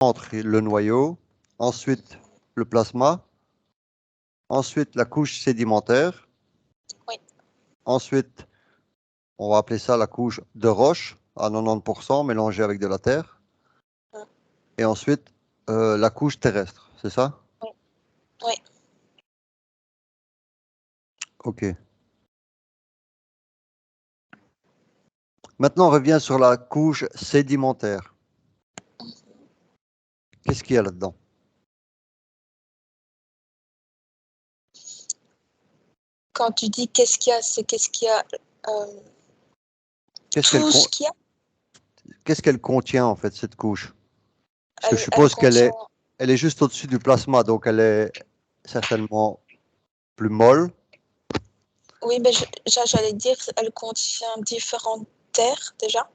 entre le noyau, ensuite le plasma, ensuite la couche sédimentaire, Oui. ensuite, on va appeler ça la couche de roche à 90% mélangée avec de la terre, et ensuite la couche terrestre, c'est ça? Oui. Oui. Ok. Maintenant, on revient sur la couche sédimentaire. Qu'est-ce qu'il y a là-dedans? Quand tu dis qu'est-ce qu'il y a, c'est qu'est-ce qu'il y a, Qu'est-ce qu'elle tout ce qu'il y a. qu'est-ce qu'elle contient en fait, cette couche? Parce que je Elle suppose contient. elle est juste au-dessus du plasma, donc elle est certainement plus molle. Oui, mais j'allais dire, elle contient différentes terres déjà.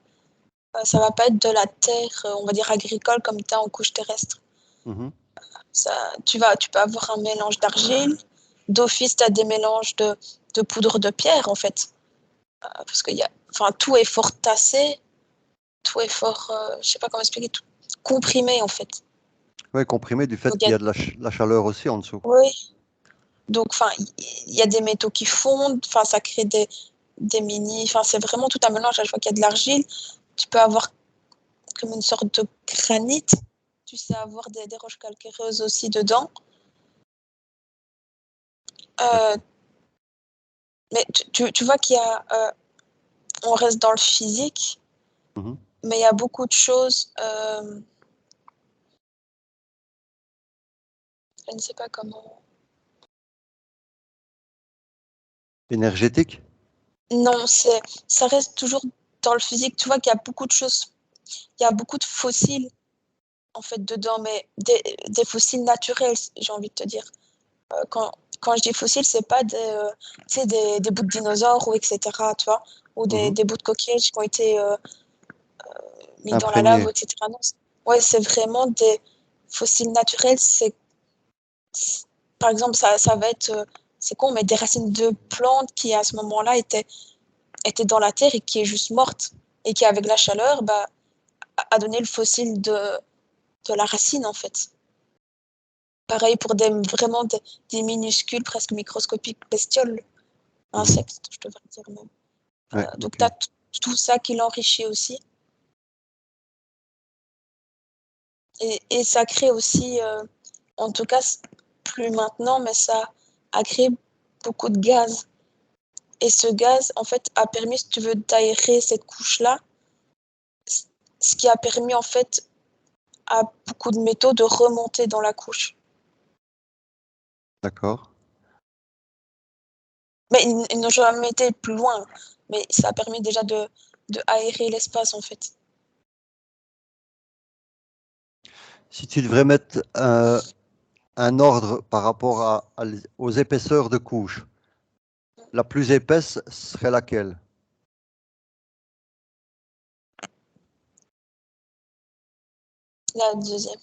Ça va pas être de la terre, on va dire agricole, comme tu as en couche terrestre. Mhm. Tu peux avoir un mélange d'argile. D'office, tu as des mélanges de poudre de pierre, en fait. Parce que tout est fort tassé, tout est fort, je sais pas comment expliquer, tout comprimé, en fait. Oui, comprimé du fait Donc, qu'il y a de la chaleur aussi en dessous. oui. Donc, il y a des métaux qui fondent, ça crée des mini, c'est vraiment tout un mélange. À chaque fois qu'il y a de l'argile, tu peux avoir comme une sorte de granit. Tu sais avoir des roches calcaireuses aussi dedans. Mais tu vois qu'il y a, on reste dans le physique, Mhm. mais il y a beaucoup de choses, je ne sais pas comment. Énergétique? Non, ça reste toujours dans le physique. Tu vois qu'il y a beaucoup de choses, il y a beaucoup de fossiles en fait dedans, mais des fossiles naturels, j'ai envie de te dire. Quand je dis fossiles, c'est pas des bouts de dinosaures ou etc. Tu vois, ou Mhm. des bouts de coquillages qui ont été mis dans la lave, Imprégné. etc. Non, ouais, c'est vraiment des fossiles naturels. Par exemple, ça va être, c'est con, mais des racines de plantes qui à ce moment-là étaient dans la terre et qui est juste morte et qui avec la chaleur a donné le fossile de la racine en fait. Pareil pour vraiment des minuscules, presque microscopiques bestioles, Mhm. insectes, je devrais dire même. Ouais, Donc ok. tu as tout ça qui l'enrichit aussi. Et ça crée aussi, en tout cas plus maintenant, mais ça a créé beaucoup de gaz. Et ce gaz, en fait, a permis, si tu veux, d'aérer cette couche-là, ce qui a permis, en fait, à beaucoup de métaux de remonter dans la couche. D'accord. Mais ils n'ont jamais été plus loin. Mais ça a permis déjà de aérer l'espace, en fait. Si tu devrais mettre un ordre par rapport aux épaisseurs de couches, la plus épaisse serait laquelle? La deuxième.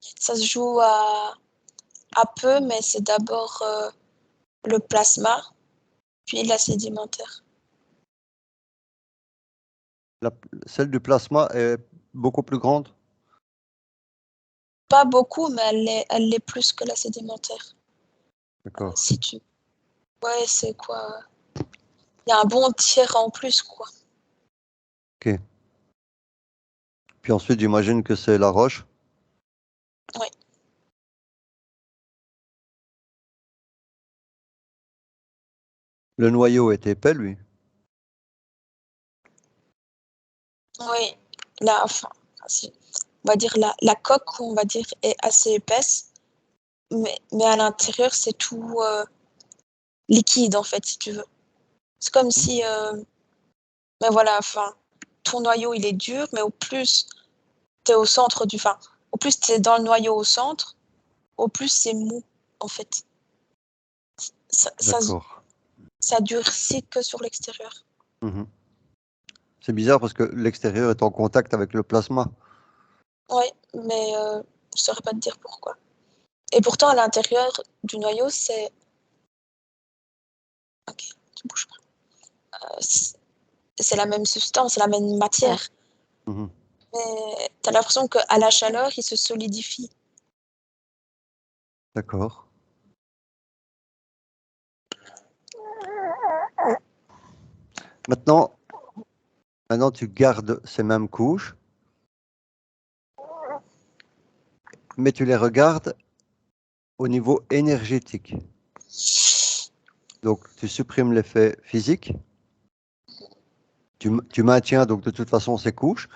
Ça se joue à peu, mais c'est d'abord le plasma, puis la sédimentaire. La- Celle du plasma est beaucoup plus grande? Pas beaucoup, mais elle l'est plus que la sédimentaire. D'accord. Si tu... Ouais, c'est quoi? Il y a un bon tiers en plus, quoi. Ok. Puis ensuite, j'imagine que c'est la roche. Oui. Le noyau est épais, lui. Oui. On va dire la coque, on va dire, est assez épaisse, mais à l'intérieur, c'est tout liquide, en fait, si tu veux. C'est comme Mhm. si, ben voilà, ton noyau, il est dur, mais au plus tu es au centre au plus tu es dans le noyau au centre, au plus c'est mou, en fait. Ça, ça, D'accord. ça durcit que sur l'extérieur. Mhm. C'est bizarre parce que l'extérieur est en contact avec le plasma. Oui, mais je saurais pas te dire pourquoi. Et pourtant, à l'intérieur du noyau, c'est... Ok, tu bouges pas. C'est la même substance, c'est la même matière. Mhm. Mais tu as l'impression qu'à la chaleur, il se solidifie. D'accord. Maintenant, tu gardes ces mêmes couches, mais tu les regardes au niveau énergétique. Donc, tu supprimes l'effet physique, tu maintiens donc de toute façon ces couches,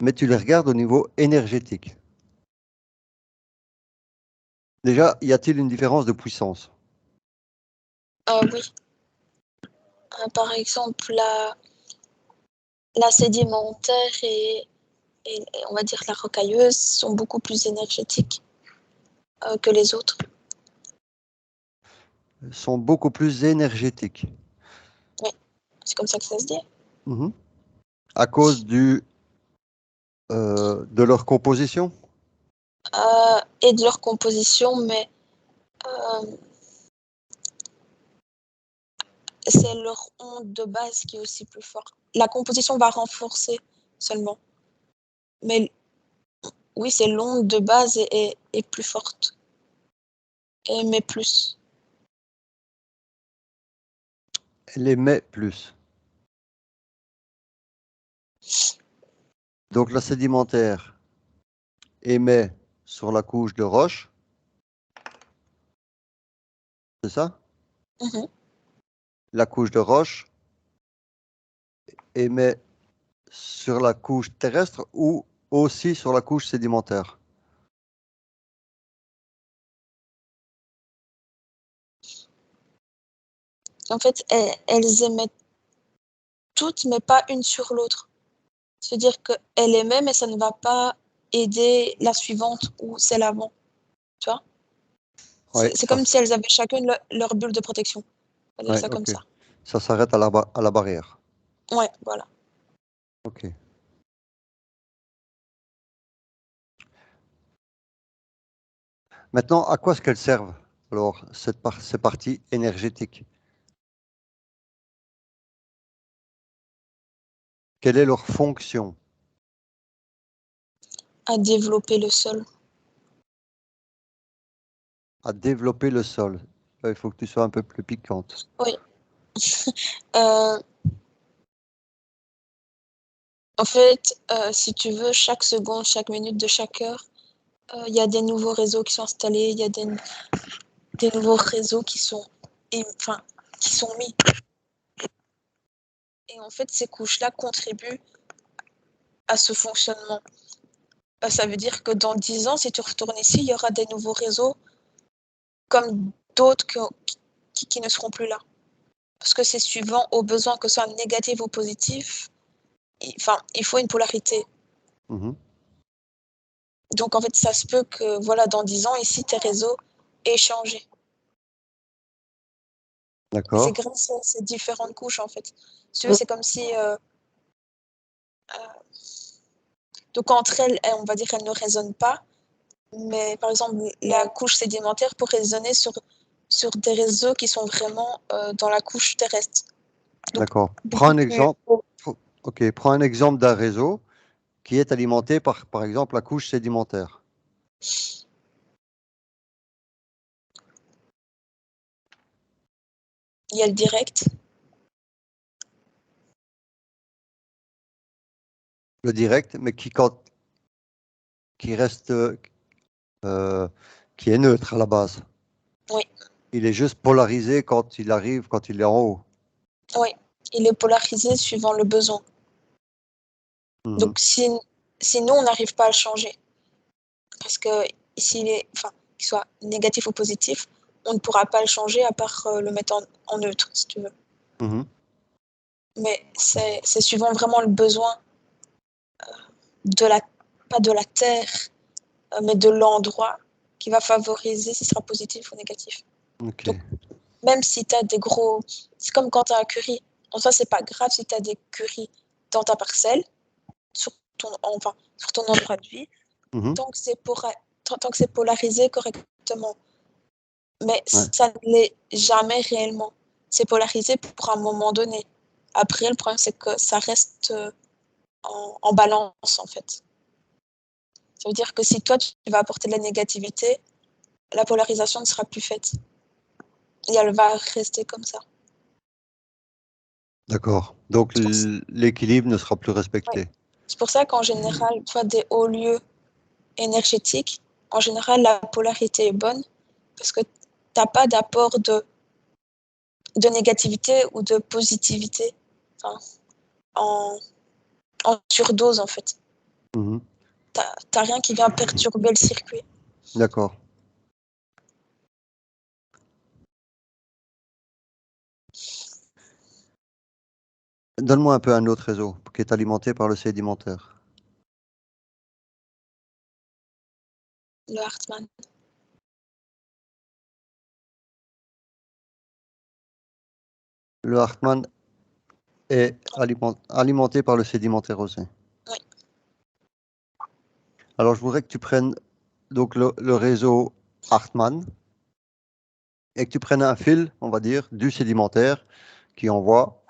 mais tu les regardes au niveau énergétique. Déjà, y a-t-il une différence de puissance? Oui. Par exemple, la sédimentaire et on va dire la rocailleuse sont beaucoup plus énergétiques que les autres. Sont beaucoup plus énergétiques. Oui, c'est comme ça que ça se dit. Mhm. À cause de leur composition? Et de leur composition, mais c'est leur onde de base qui est aussi plus forte. La composition va renforcer seulement. Mais oui, c'est l'onde de base est plus forte. Et émet plus. Elle émet plus. Donc la sédimentaire émet sur la couche de roche, c'est ça? Mhm. La couche de roche émet sur la couche terrestre ou aussi sur la couche sédimentaire? En fait, elles émettent toutes, mais pas une sur l'autre. C'est-à-dire qu'elle émet, mais ça ne va pas aider la suivante ou celle avant. Tu vois? Oui, C'est comme si elles avaient chacune leur bulle de protection. On va dire ouais, ça comme ok. ça. Ça s'arrête à la barrière. Ouais, voilà. Ok. Maintenant, à quoi est-ce qu'elles servent, alors, ces parties énergétiques? Quelle est leur fonction? À développer le sol. À développer le sol. Il faut que tu sois un peu plus piquante. Oui. Euh, En fait, si tu veux, chaque seconde, chaque minute de chaque heure, il y a des nouveaux réseaux qui sont installés, il y a des nouveaux réseaux qui sont mis. Et en fait, ces couches-là contribuent à ce fonctionnement. Ça veut dire que dans 10 ans, si tu retournes ici, il y aura des nouveaux réseaux comme d'autres qui ne seront plus là. Parce que c'est suivant aux besoins, que ce soit négatif ou positif. Il faut une polarité. Mhm. Donc, en fait, ça se peut que, voilà, dans 10 ans, ici, tes réseaux aient changé. C'est D'accord. grâce à ces différentes couches, en fait. C'est comme si... donc, entre elles, on va dire qu'elles ne résonnent pas. Mais, par exemple, la couche sédimentaire peut résonner sur des réseaux qui sont vraiment dans la couche terrestre. Donc, D'accord. Prends beaucoup un plus exemple. haut. Ok, prends un exemple d'un réseau qui est alimenté par exemple, la couche sédimentaire. Il y a le direct. Le direct, mais qui reste, qui est neutre à la base. Oui, Il est juste polarisé quand il arrive, quand il est en haut. oui. Il est polarisé suivant le besoin. Mhm. Donc, si nous, on n'arrive pas à le changer, parce que qu'il soit négatif ou positif, on ne pourra pas le changer à part le mettre en neutre, si tu veux. Mhm. Mais c'est suivant vraiment le besoin de la, pas de la terre, mais de l'endroit qui va favoriser si ce sera positif ou négatif. Ok. Donc, même si tu as des gros... C'est comme quand tu as un curry. En soi, c'est pas grave si tu as des currys dans ta parcelle, sur sur ton endroit de vie, Mhm. tant que c'est polarisé correctement. Mais Ouais. ça ne l'est jamais réellement. C'est polarisé pour un moment donné. Après, le problème, c'est que ça reste en balance, en fait. Ça veut dire que si toi, tu vas apporter de la négativité, la polarisation ne sera plus faite. Et elle va rester comme ça. D'accord. Donc l'équilibre ne sera plus respecté. Oui. C'est pour ça qu'en général, toi, des hauts lieux énergétiques, en général, la polarité est bonne parce que tu n'as pas d'apport de négativité ou de positivité, enfin, en surdose, en fait. Mhm. Tu n'as rien qui vient perturber le circuit. D'accord. Donne-moi un peu un autre réseau qui est alimenté par le sédimentaire. Le Hartmann. Le Hartmann est alimenté par le sédimentaire aussi. Oui. Alors, je voudrais que tu prennes donc le réseau Hartmann et que tu prennes un fil, on va dire, du sédimentaire qui envoie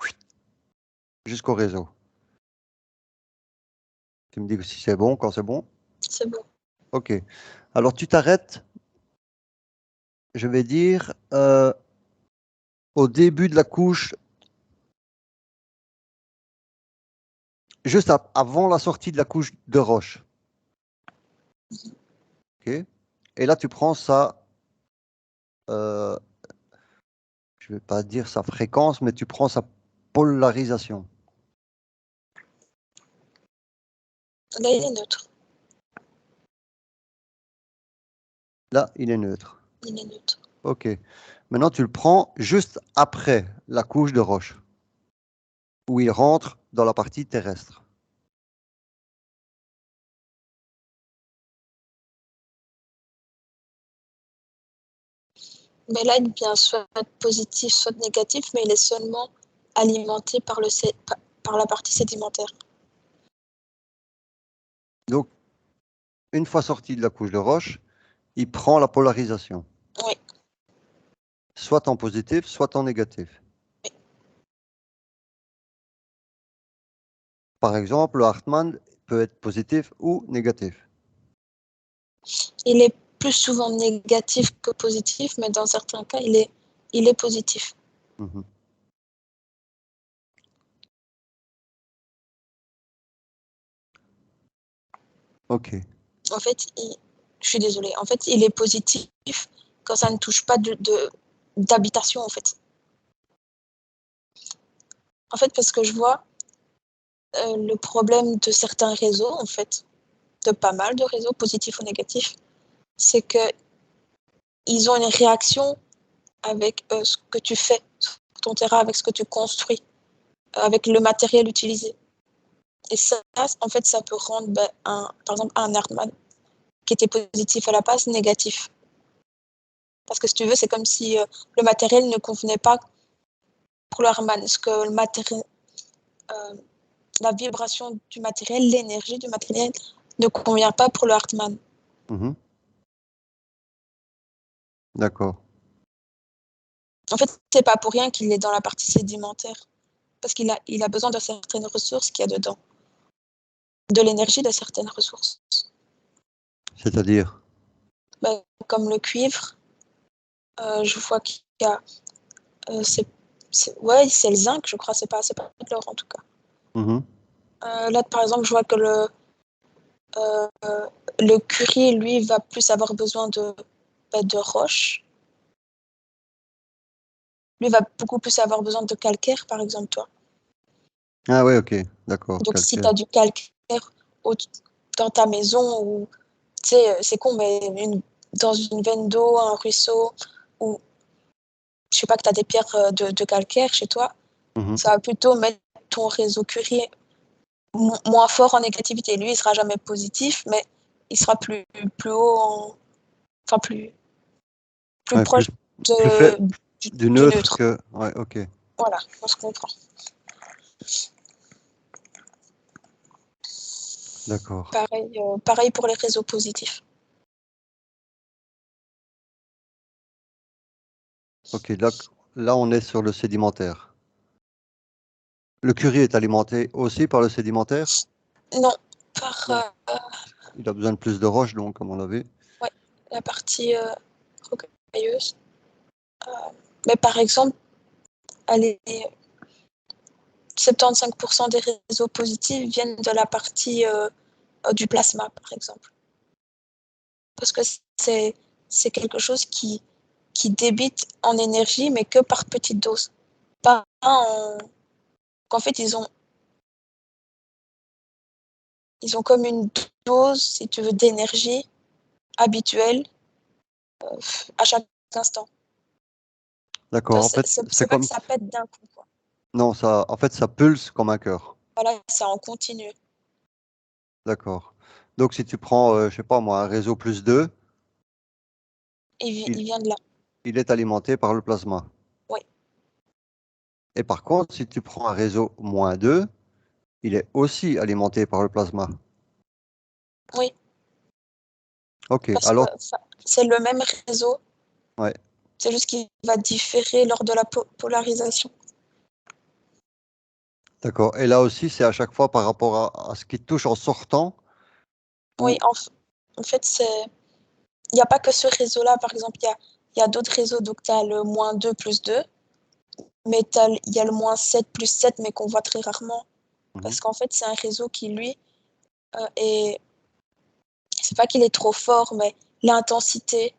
jusqu'au réseau. Tu me dis si c'est bon, quand c'est bon. C'est bon. OK. Alors, tu t'arrêtes, je vais dire, au début de la couche, juste avant la sortie de la couche de roche. OK. Et là, tu prends ça, je ne vais pas dire sa fréquence, mais tu prends sa polarisation. Là, il est neutre. Là, il est neutre. Il est neutre. OK. Maintenant, tu le prends juste après la couche de roche, où il rentre dans la partie terrestre. Mais là, il vient soit positif, soit négatif, mais il est seulement alimenté par la partie sédimentaire. Donc, une fois sorti de la couche de roche, il prend la polarisation, Oui. soit en positif, soit en négatif. Oui. Par exemple, le Hartmann peut être positif ou négatif. Il est plus souvent négatif que positif, mais dans certains cas, il est positif. Mhm. OK. En fait, je suis désolée. En fait, il est positif quand ça ne touche pas d'habitation, en fait. En fait, parce que je vois le problème de certains réseaux, en fait, de pas mal de réseaux, positifs ou négatifs, c'est qu'ils ont une réaction avec ce que tu fais sur ton terrain, avec ce que tu construis, avec le matériel utilisé. Et ça, en fait, ça peut rendre, par exemple, un Hartmann qui était positif à la base, négatif. Parce que si tu veux, c'est comme si le matériel ne convenait pas pour le Hartmann. Est-ce que le matériel, la vibration du matériel, l'énergie du matériel ne convient pas pour le Hartmann. Mhm. D'accord. En fait, c'est pas pour rien qu'il est dans la partie sédimentaire. Parce qu'il a besoin de certaines ressources qu'il y a dedans. De l'énergie de certaines ressources. C'est-à-dire? Comme le cuivre, je vois qu'il y a. Ouais, c'est le zinc, je crois, c'est pas de l'or en tout cas. Mhm. Là, par exemple, je vois que le curie, lui, va plus avoir besoin de roches. Lui va beaucoup plus avoir besoin de calcaire, par exemple, toi. Ah oui, OK. D'accord. Donc, si tu Calcaire. as du calcaire dans ta maison, ou tu sais, c'est con, mais dans une veine d'eau, un ruisseau, ou je sais pas, que tu as des pierres de calcaire chez toi, Mhm. ça va plutôt mettre ton réseau curie moins fort en négativité. Lui, il sera jamais positif, mais il sera plus haut, enfin plus Ouais, proche plus fait du du neutre neutre. que. Ouais, OK. Voilà, on se comprend. D'accord. Pareil pour les réseaux positifs. OK. Là, on est sur le sédimentaire. Le curie est alimenté aussi par le sédimentaire? Non, par Non. Il a besoin de plus de roches, donc, à mon avis. la partie rocailleuse. Mais par exemple, allez, 75% des réseaux positifs viennent de la partie du plasma, par exemple. Parce que c'est quelque chose qui débite en énergie, mais que par petites doses. Pas en... En fait, ils ont comme une dose, si tu veux, d'énergie habituelle à chaque instant. D'accord. En fait, C'est pas que ça pète d'un coup, quoi. Non, en fait, ça pulse comme un cœur. Voilà, c'est en continu. D'accord. Donc, si tu prends, je sais pas moi, un réseau plus 2, Il vient de là. il est alimenté par le plasma. Oui. Et par contre, si tu prends un réseau moins 2, il est aussi alimenté par le plasma. Oui. Ok, Parce que alors, c'est le même réseau. ouais, C'est juste qu'il va différer lors de la polarisation. d'accord. Et là aussi, c'est à chaque fois par rapport à ce qui te touche en sortant. Oui, Ou... en fait, il n'y a pas que ce réseau-là. Par exemple, il y a d'autres réseaux. Donc, tu as le moins 2 plus 2, mais il y a le moins 7 plus 7, mais qu'on voit très rarement. Mhm, Parce qu'en fait, c'est un réseau qui, lui, c'est pas qu'il est trop fort, mais l'intensité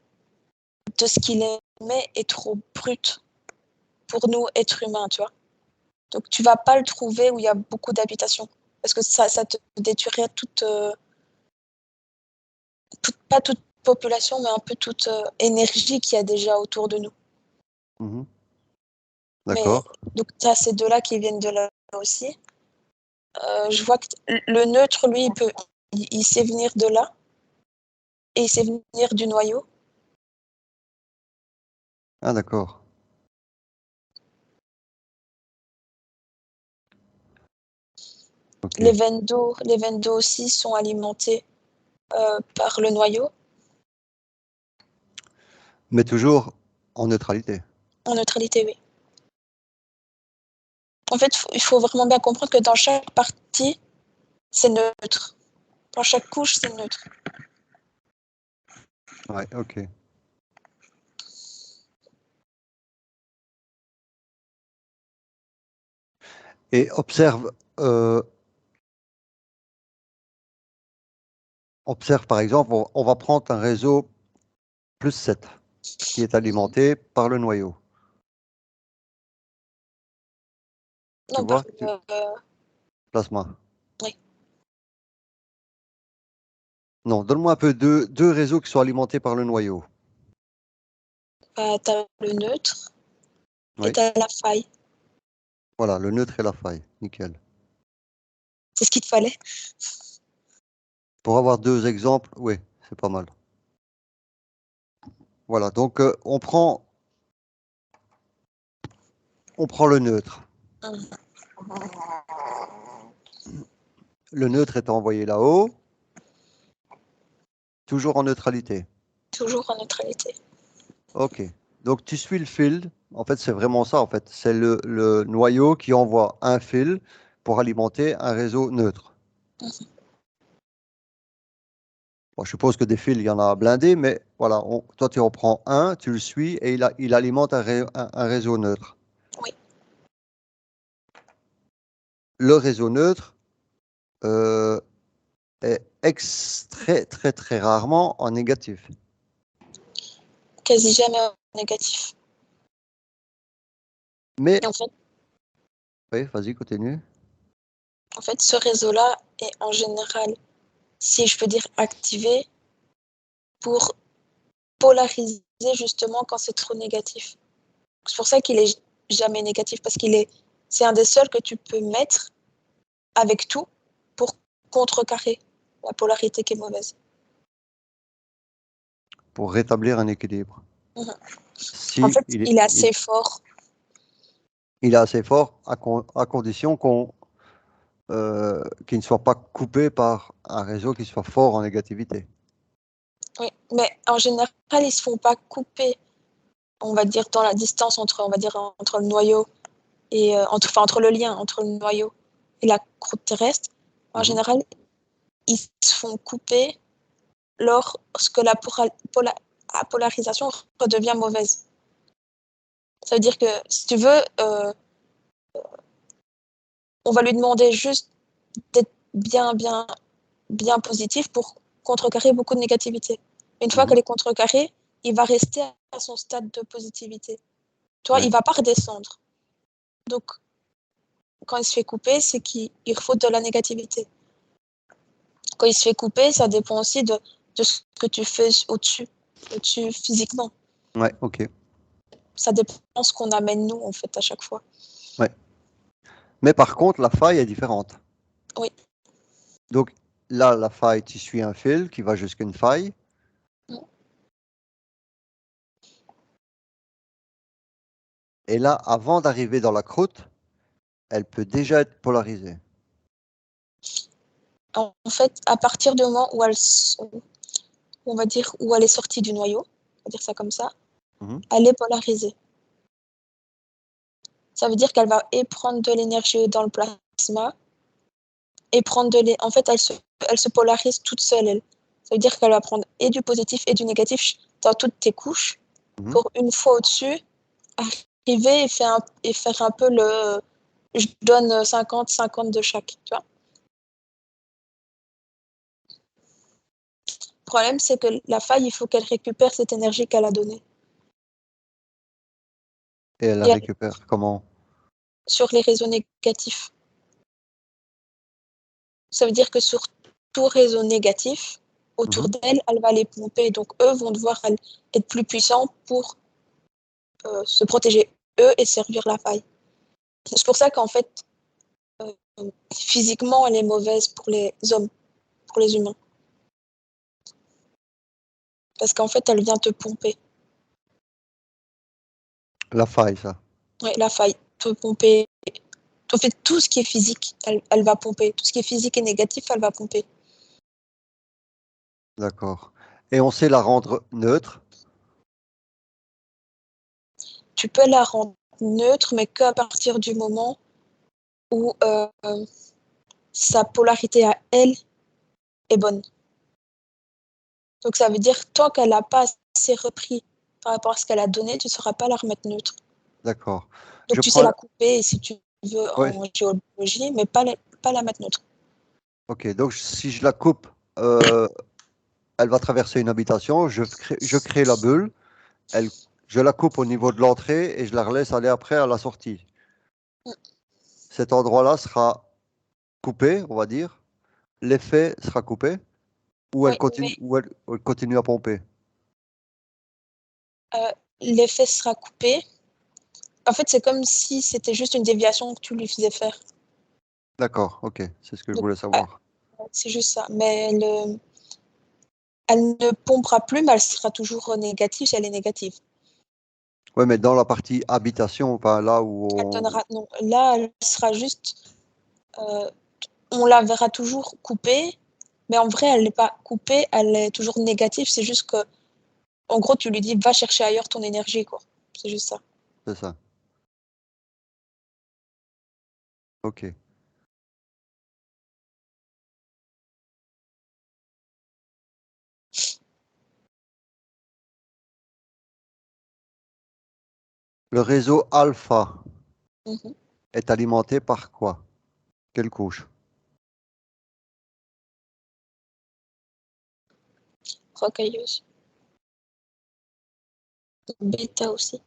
de ce qu'il émet est trop brute pour nous, êtres humains, tu vois. Donc, tu vas pas le trouver où il y a beaucoup d'habitations. Parce que ça te détruirait pas toute population, mais un peu toute énergie qu'il y a déjà autour de nous. mhm. Mais D'accord. donc, tu as ces deux-là qui viennent de là aussi. Je vois que le neutre, lui, il sait venir de là et il sait venir du noyau. Ah, d'accord. Ok. Les veines d'eau aussi sont alimentées par le noyau Mais toujours en neutralité. en neutralité, oui. En fait, il faut vraiment bien comprendre que dans chaque partie, c'est neutre. Dans chaque couche, c'est neutre. Ouais, ok. Et observe par exemple, on va prendre un réseau plus 7 qui est alimenté par le noyau. Tu Non, par vois, plasma. oui. Non, donne-moi un peu deux réseaux qui sont alimentés par le noyau. Tu as le neutre et Oui, tu as la faille. voilà, le neutre et la faille. Nickel. C'est ce qu'il te fallait. Pour avoir deux exemples, oui, c'est pas mal. Voilà, donc on prend le neutre. Le neutre est envoyé là-haut, toujours en neutralité. Toujours en neutralité. Ok. Donc tu suis le fil. En fait, c'est vraiment ça. En fait, c'est le noyau qui envoie un fil pour alimenter un réseau neutre. Bon, je suppose que des fils, il y en a blindés, mais voilà, toi tu en prends un, tu le suis et il alimente un réseau neutre. Oui, Le réseau neutre euh, est très très rarement en négatif. quasi jamais en négatif. Mais, Et oui, vas-y, continue. en fait, ce réseau-là est en général, si je peux dire, activé pour polariser justement quand c'est trop négatif. C'est pour ça qu'il est jamais négatif, parce c'est un des seuls que tu peux mettre avec tout pour contrecarrer la polarité qui est mauvaise. Pour rétablir un équilibre. Mhm. En Si fait, il est assez fort. il est assez fort à condition qu'il ne soit pas coupé par un réseau qui soit fort en négativité. Oui, mais en général, ils se font pas couper, on va dire, dans la distance entre, on va dire, entre le noyau et entre le lien entre le noyau et la croûte terrestre. En Mhm. général, ils se font couper lorsque la polarisation redevient mauvaise. Ça veut dire que, si tu veux, on va lui demander juste d'être bien positif pour contrecarrer beaucoup de négativité. Une fois qu'elle est contrecarrée, il va rester à son stade de positivité. Tu vois, il ne va pas redescendre. Donc, quand il se fait couper, c'est qu'il refoute de la négativité. Quand il se fait couper, ça dépend aussi de ce que tu fais au-dessus physiquement. Ouais, ok. Ça dépend de ce qu'on amène nous, en fait, à chaque fois. Ouais. Mais par contre, la faille est différente. Oui. Donc là, la faille, tu suis un fil qui va jusqu'à une faille. Et là, avant d'arriver dans la croûte, elle peut déjà être polarisée. En fait, à partir du moment où on va dire, où elle est sortie du noyau, on va dire ça comme ça, elle est polarisée. Ça veut dire qu'elle va prendre de l'énergie dans le plasma et prendre en fait, elle se polarise toute seule, elle. Ça veut dire qu'elle va prendre et du positif et du négatif dans toutes tes couches pour une fois au-dessus, arriver et faire un peu je donne 50-50 de chaque, tu vois. Le problème, c'est que la faille, il faut qu'elle récupère cette énergie qu'elle a donnée. Et elle la récupère comment? Sur les réseaux négatifs. Ça veut dire que sur tout réseau négatif, autour d'elle, elle va les pomper. Donc, eux vont devoir être plus puissants pour se protéger, eux, et servir la faille. C'est pour ça qu'en fait, physiquement, elle est mauvaise pour les hommes, pour les humains. Parce qu'en fait, elle vient te pomper. La faille, ça. Oui, la faille, te pomper. En fait, tout ce qui est physique, elle va pomper. Tout ce qui est physique et négatif, elle va pomper. D'accord. Et on sait la rendre neutre? Tu peux la rendre neutre, mais qu'à partir du moment où sa polarité à elle est bonne. Donc ça veut dire tant qu'elle n'a pas assez repris par rapport à ce qu'elle a donné, tu ne sauras pas la remettre neutre. D'accord. Donc Je tu sais prends... la couper si tu veux Ouais. en géologie, mais pas la mettre neutre. Ok, donc si je la coupe, elle va traverser une habitation, je crée la bulle, je la coupe au niveau de l'entrée et je la relaisse aller après à la sortie. Cet endroit-là sera coupé, on va dire. L'effet sera coupé ou Oui, mais elle continue à pomper. l'effet sera coupé. En fait, c'est comme si c'était juste une déviation que tu lui faisais faire. D'accord, ok, c'est ce que je Donc, voulais savoir. c'est juste ça. Mais elle ne pompera plus, mais elle sera toujours négative si elle est négative. Ouais, mais dans la partie habitation, pas là où Elle donnera, non, là, elle sera juste, on la verra toujours coupée, mais en vrai, elle n'est pas coupée, elle est toujours négative. C'est juste que, en gros, tu lui dis, va chercher ailleurs ton énergie, quoi. C'est juste ça. c'est ça. Ok. Le réseau alpha Mhm. est alimenté par quoi? Quelle couche? Rocailleuse. Bêta aussi.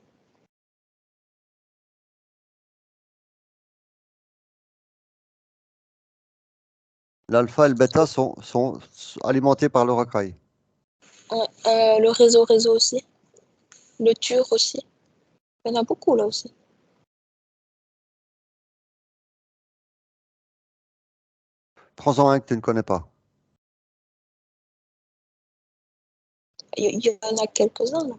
L'alpha et le bêta sont alimentés par le rocaille. Ouais, le réseau aussi. Le tur aussi. Il y en a beaucoup, là aussi. Prends-en un que tu ne connais pas. Il y en a quelques-uns, là.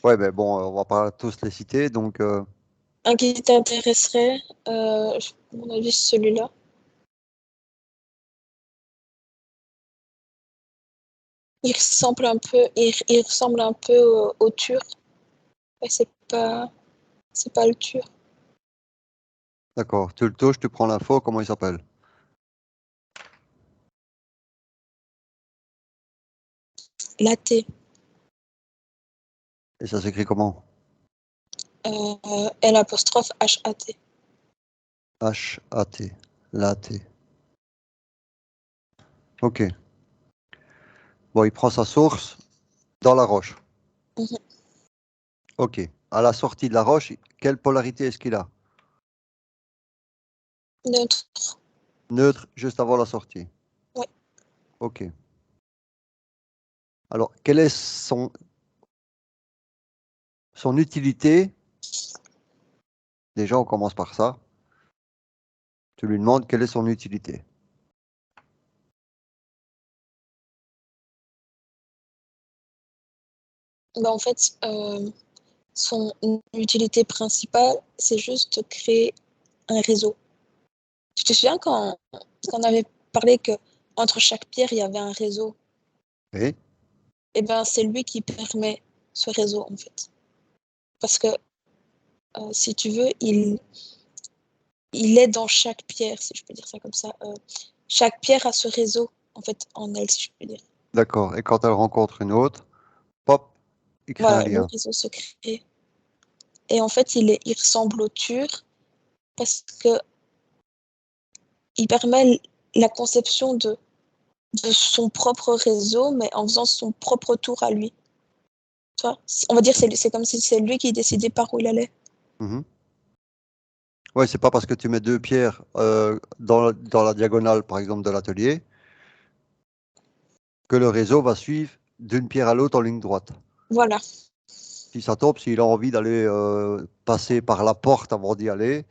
Ouais, ben bon, on va pas tous les citer, donc Un qui t'intéresserait, à mon avis, c'est celui-là. Il ressemble un peu au tur. Mais c'est pas le tur. d'accord. Tu le touches, tu prends l'info, comment il s'appelle? Laté. Et ça s'écrit comment? L'apostrophe HAT. H-A-T. Laté. Ok. Bon, il prend sa source dans la roche. Mhm. Ok. À la sortie de la roche, quelle polarité est-ce qu'il a? Neutre. Neutre, juste avant la sortie. Oui. Ok. Alors, quelle est son utilité? Déjà, on commence par ça. Tu lui demandes quelle est son utilité. Ben, en fait, son utilité principale, c'est juste de créer un réseau. Tu te souviens quand on avait parlé que entre chaque pierre, il y avait un réseau? Oui. Eh ben, c'est lui qui permet ce réseau, en fait. Parce que, si tu veux, il est dans chaque pierre, si je peux dire ça comme ça. Chaque pierre a ce réseau, en fait, en elle, si je peux dire. D'accord. Et quand elle rencontre une autre, pop, il crée un Voilà, le lien. réseau se crée. Et en fait, il ressemble au tur parce que il permet la conception de son propre réseau, mais en faisant son propre tour à lui. Tu vois? On va dire que c'est comme si c'est lui qui décidait par où il allait. Mhm. Ouais, c'est pas parce que tu mets deux pierres dans la diagonale, par exemple, de l'atelier, que le réseau va suivre d'une pierre à l'autre en ligne droite. Voilà. Si ça tombe, s'il a envie d'aller passer par la porte avant d'y aller,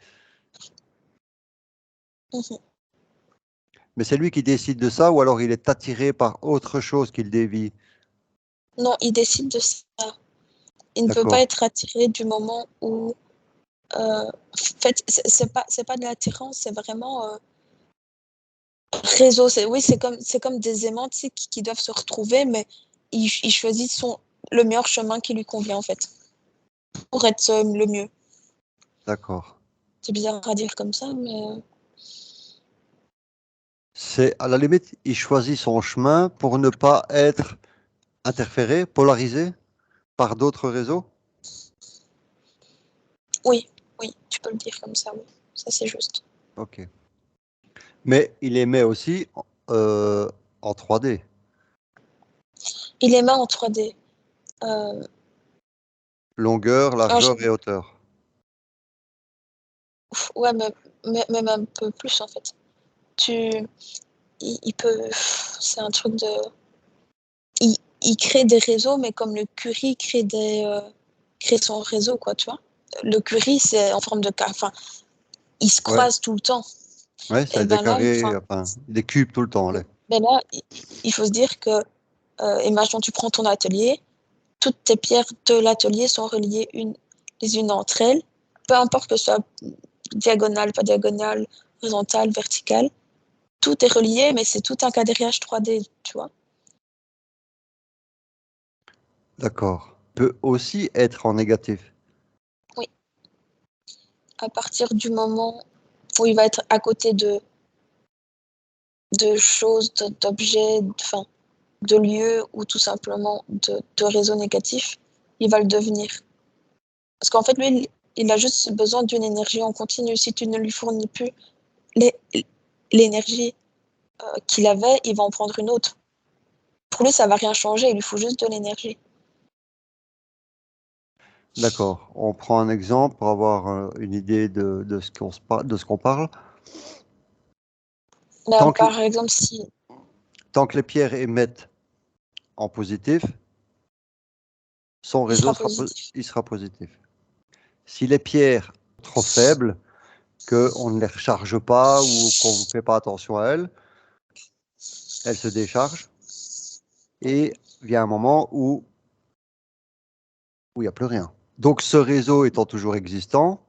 Mhm. mais c'est lui qui décide de ça, ou alors il est attiré par autre chose qu'il dévie. Non, il décide de ça. Il ne peut pas D'accord. être attiré du moment où. En fait, c'est pas de l'attirance, c'est vraiment réseau. Oui, c'est comme des aimants, tu sais, qui doivent se retrouver, mais il choisit le meilleur chemin qui lui convient, en fait, pour être le mieux. D'accord. C'est bizarre à dire comme ça, mais C'est à la limite, il choisit son chemin pour ne pas être interféré, polarisé par d'autres réseaux. oui, oui, tu peux le dire comme ça, oui. Ça, c'est juste. Ok. Mais il émet aussi en 3D. Il est en 3D. Euh, Longueur, largeur et hauteur. ouais, mais même un peu plus, en fait. Tu, il peut. C'est un truc de. Il crée des réseaux, mais comme le curry crée son réseau, quoi, tu vois. Le curry, c'est en forme de carré. Enfin, ils se Ouais, croisent tout le temps. ouais, Et c'est des ben là, carrés, enfin, enfin, des cubes tout le temps, là. ben là, il faut se dire que, imagine, tu prends ton atelier, toutes tes pierres de l'atelier sont reliées les unes entre elles, peu importe que ce soit diagonale, pas diagonale, horizontale, verticale, tout est relié, mais c'est tout un quadrillage 3D, tu vois. D'accord. Peut aussi être en négatif. Oui, à partir du moment où il va être à côté de choses, d'objets, enfin, de lieux ou tout simplement de réseaux négatifs, il va le devenir. Parce qu'en fait, lui, il a juste besoin d'une énergie en continu. Si tu ne lui fournis plus l'énergie qu'il avait, il va en prendre une autre. Pour lui, ça va rien changer, il lui faut juste de l'énergie. D'accord. On prend un exemple pour avoir une idée de ce qu'on parle. Ben, Tant que, par exemple, si tant que les pierres émettent en positif, son il réseau sera sera, positif. il sera positif. Si les pierres sont trop faibles, qu'on ne les recharge pas ou qu'on ne fait pas attention à elles, elles se déchargent et vient un moment où il n'y a plus rien. Donc ce réseau étant toujours existant,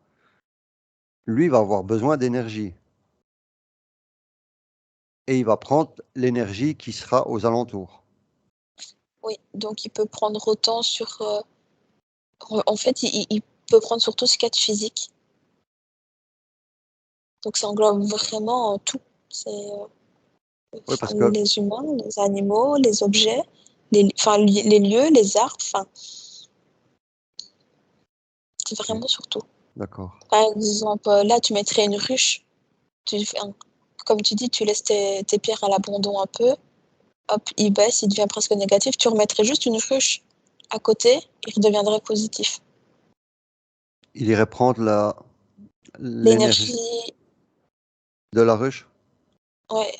lui va avoir besoin d'énergie et il va prendre l'énergie qui sera aux alentours. Oui, donc il peut prendre autant sur. En fait, il peut prendre sur tout ce qu'il y a de physique. Donc ça englobe vraiment tout. C'est Oui, enfin, parce que les humains, les animaux, les objets. les lieux, les arbres, enfin, c'est vraiment surtout. D'accord. Par exemple, là, tu mettrais une ruche, comme tu dis, tu laisses tes pierres à l'abandon un peu, hop, il baisse, il devient presque négatif, tu remettrais juste une ruche à côté, il redeviendrait positif. Il irait prendre l'énergie L'énergie, de la ruche, ouais,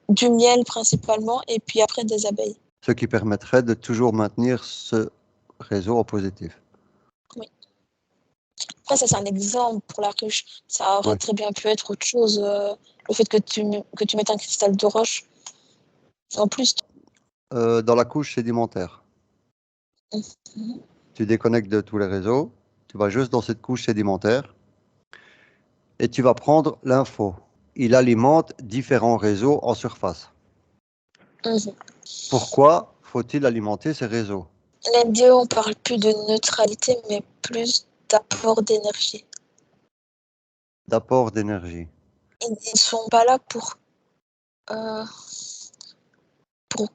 du miel principalement, et puis après des abeilles. ce qui permettrait de toujours maintenir ce réseau en positif. Oui. Après, ça, c'est un exemple pour la ruche. Ça aurait Ouais. très bien pu être autre chose. Le fait que tu mettes un cristal de roche. En plus, Dans la couche sédimentaire, tu déconnectes de tous les réseaux, tu vas juste dans cette couche sédimentaire et tu vas prendre l'info. Il alimente différents réseaux en surface. Pourquoi faut-il alimenter ces réseaux? les dieux, on parle plus de neutralité, mais plus d'apport d'énergie. D'apport d'énergie. Ils sont pas là euh, pour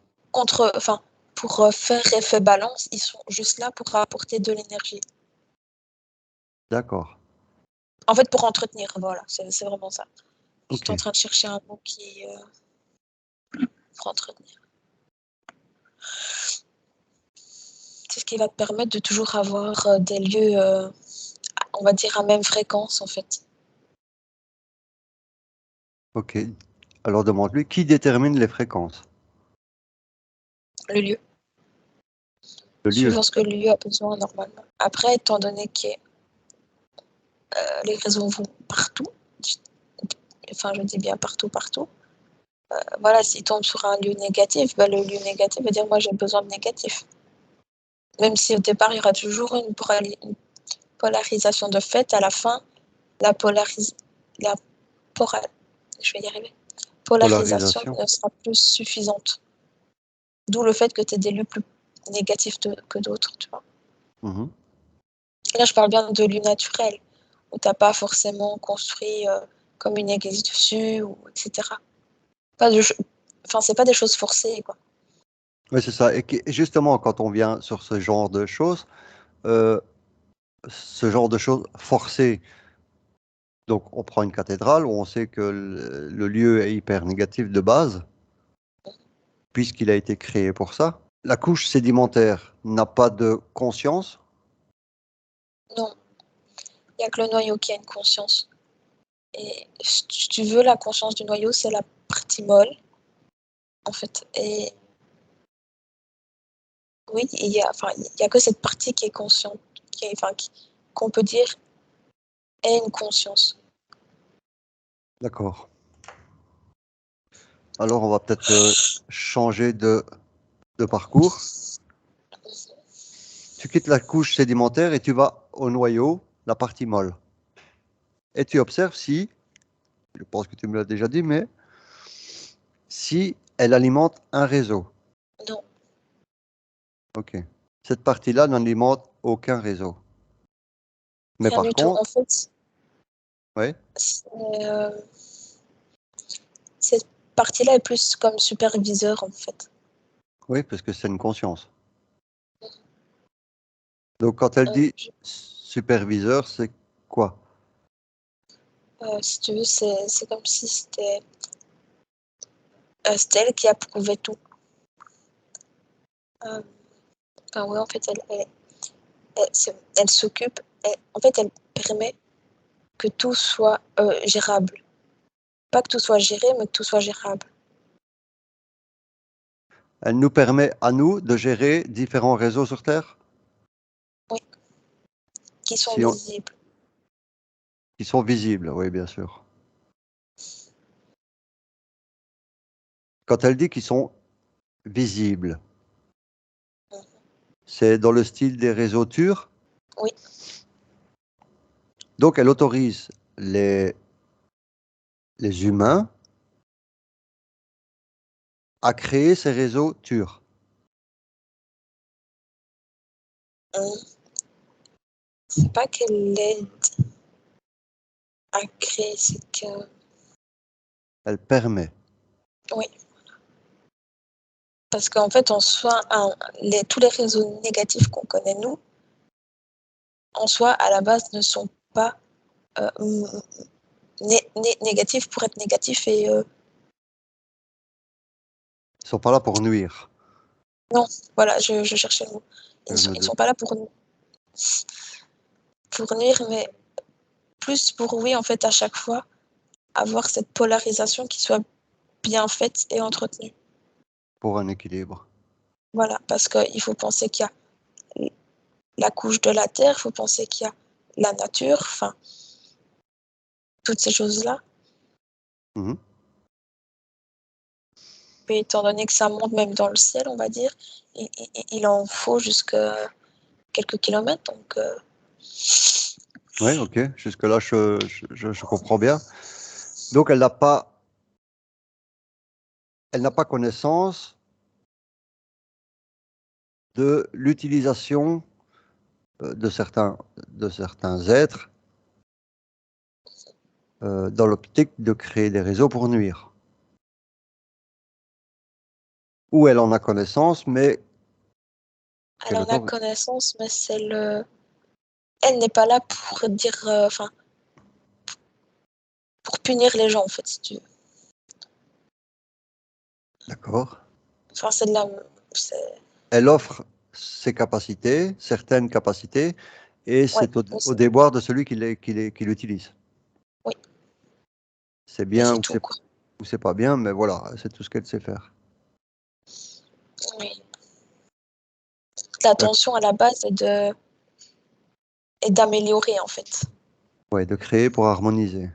pour faire effet balance. Ils sont juste là pour apporter de l'énergie. D'accord. En fait, pour entretenir, voilà, c'est vraiment ça. Je suis Ok. en train de chercher un mot qui pour entretenir. C'est ce qui va te permettre de toujours avoir des lieux, on va dire, à même fréquence, en fait. Ok. Alors demande-lui qui détermine les fréquences? Le lieu, Le lieu. suivant ce que le lieu a besoin normalement. Après, étant donné que les réseaux vont partout, enfin, je dis bien partout, partout, voilà, s'ils tombent sur un lieu négatif, bah, le lieu négatif va dire moi j'ai besoin de négatif. Même si au départ il y aura toujours une polarisation de fait, à la fin, la, la je vais y arriver. Polarisation Polarisation. ne sera plus suffisante. D'où le fait que tu aies des lieux plus négatifs que d'autres, tu vois. Mhm. Là, je parle bien de lieux naturels, où tu n'as pas forcément construit comme une église dessus, ou etc. Pas de, enfin, c'est pas des choses forcées, quoi. Oui, c'est ça. Et justement, quand on vient sur euh, ce genre de choses forcées, donc on prend une cathédrale où on sait que le lieu est hyper négatif de base, puisqu'il a été créé pour ça. La couche sédimentaire n'a pas de conscience. Non, il n'y a que le noyau qui a une conscience. Et si tu veux, la conscience du noyau, c'est la partie molle, en fait. Et oui, il y a que cette partie qui est consciente, qu'on peut dire est une conscience. D'accord. Alors on va peut-être changer de parcours. Tu quittes la couche sédimentaire et tu vas au noyau, la partie molle. Et tu observes si, je pense que tu me l'as déjà dit, mais si elle alimente un réseau. Non, OK. Cette partie-là n'alimente aucun réseau. Mais rien par du tout. contre, En fait, ouais, euh, cette partie-là est plus comme superviseur, en fait. oui, parce que c'est une conscience. Donc quand elle dit superviseur, c'est quoi? Si tu veux, c'est comme si c'était elle qui approuvait tout. Ouais, en fait, elle s'occupe, en fait, elle permet que tout soit gérable. Pas que tout soit géré, mais que tout soit gérable. Elle nous permet à nous de gérer différents réseaux sur Terre Oui, qui sont si on- visibles. qui sont visibles, oui, bien sûr. Quand elle dit qu'ils sont visibles, c'est dans le style des réseaux TUR. Oui, Donc elle autorise les humains à créer ces réseaux TUR. c'est pas qu'elle aide à créer, c'est que. Elle permet. Oui, Parce qu'en fait, en soi, tous les réseaux négatifs qu'on connaît, nous, en soi, à la base, ne sont pas négatifs pour être négatifs. Et Ils sont pas là pour nuire. non, voilà, je cherchais le mot. Ils Je me ne sont doute. pas là pour nuire, mais plus pour, oui, en fait, à chaque fois, avoir cette polarisation qui soit bien faite et entretenue. Pour un équilibre. Voilà, parce qu'il faut penser qu'il y a la couche de la Terre, il faut penser qu'il y a la nature, enfin, toutes ces choses-là. Mhm. Et étant donné que ça monte même dans le ciel, on va dire, il en faut jusqu'à quelques kilomètres. Donc, Oui, ok. Jusque-là, je comprends bien. Donc, elle n'a pas connaissance de l'utilisation de certains êtres dans l'optique de créer des réseaux pour nuire. Ou elle en a connaissance, mais elle en quelque a part, connaissance, mais elle n'est pas là pour dire, enfin, pour punir les gens, en fait, si tu veux. d'accord. Enfin, c'est de la, Elle offre ses capacités, certaines capacités, et ouais, c'est au aussi. déboire de celui qui l'utilise. Oui, C'est et bien c'est tout, quoi. ou c'est pas bien, mais voilà, c'est tout ce qu'elle sait faire. Oui. D'accord. L'attention à la base est d'améliorer, en fait. Ouais, de créer pour harmoniser.